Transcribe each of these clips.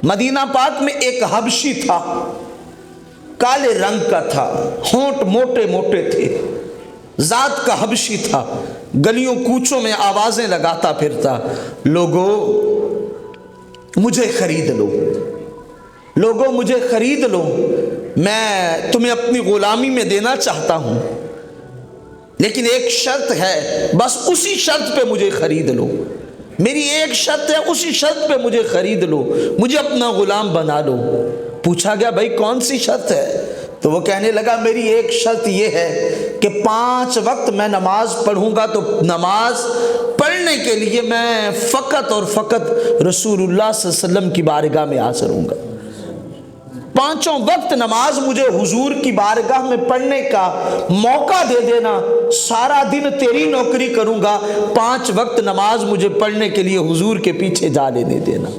Medina पाक में एक हबशी था, काले रंग का था, होंठ मोटे मोटे थे, जात का हबशी था, गलियों कूचों में आवाजें लगाता फिरता, लोगों मुझे खरीद लो, लोगों मुझे खरीद लो, मैं तुम्हें अपनी गुलामी में देना चाहता हूं, लेकिन एक शर्त है, बस उसी शर्त पे मुझे खरीद लो। मेरी एक शर्त है, उसी शर्त पे मुझे खरीद लो, मुझे अपना गुलाम बना लो। पूछा गया भाई कौन सी शर्त है? तो वो कहने लगा मेरी एक शर्त ये है कि 5 वक्त मैं नमाज पढ़ूंगा, तो नमाज पढ़ने के लिए मैं फ़कत और फ़कत रसूलुल्लाह सल्लल्लाहु अलैहि वसल्लम की बारगाह में हाज़िर रहूंगा। 5 वक्त नमाज मुझे हुजूर की बारगाह में पढ़ने का मौका दे देना, सारा दिन तेरी नौकरी करूंगा, 5 वक्त नमाज मुझे पढ़ने के लिए हुजूर के पीछे जा लेने देना।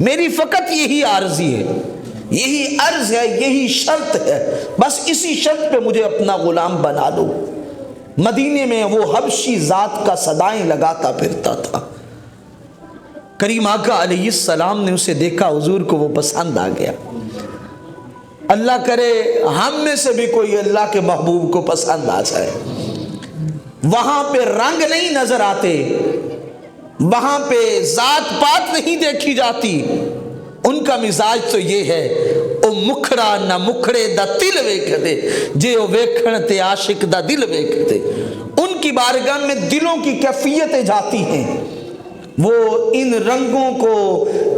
मेरी फ़कत यही आर्ज़ी है, यही अर्ज है, यही शर्त है, बस इसी शर्त पे मुझे अपना गुलाम बना लो। मदीने में वो हबशी जात का सदाएं लगाता फिरता था। करीम आका अलैहिस्सलाम ने उसे देखा, हुजूर को वो पसंद आ गया। अल्लाह करे हम में से भी कोई अल्लाह के महबूब को पसंद आ जाए। वहां पे रंग नहीं नजर आते, वहां पे जात पात नहीं देखी जाती, उनका मिजाज तो ये है, ओ मुखड़ा ना मुखड़े दा दिल वेखदे जे ओ वेखण ते आशिक दा दिल वेखदे। उनकी बारगाह में दिलों की कैफियतें जाती हैं। वो इन रंगों को,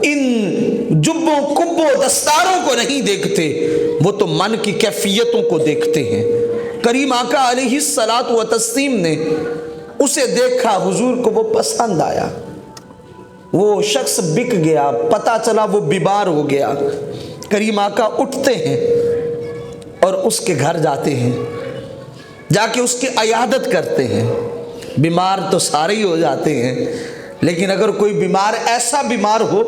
इन जुब्बों कुब्बों दस्तारों को नहीं देखते, वो तो मन की कैफियतों को देखते हैं। करीम आका अलैहिस्सलातु व तस्लीम ने उसे देखा, हुजूर को वो पसंद आया, वो शख्स बिक गया, पता चला वो बीमार हो गया। करीम आका उठते हैं और उसके घर जाते हैं, जाके उसकी इयादत करते हैं। बीमार तो सारे ही हो जाते हैं, लेकिन अगर कोई बीमार ऐसा बीमार हो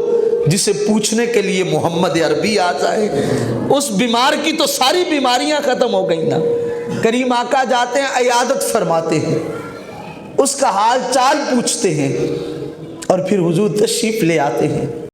जिसे पूछने के लिए मोहम्मद अरबी आ जाए, उस बीमार की तो सारी बीमारियां खत्म हो गई ना। करीम आका जाते हैं, इयादत फरमाते हैं, उसका हाल चाल पूछते हैं और फिर हुजूर तशरीफ ले आते हैं।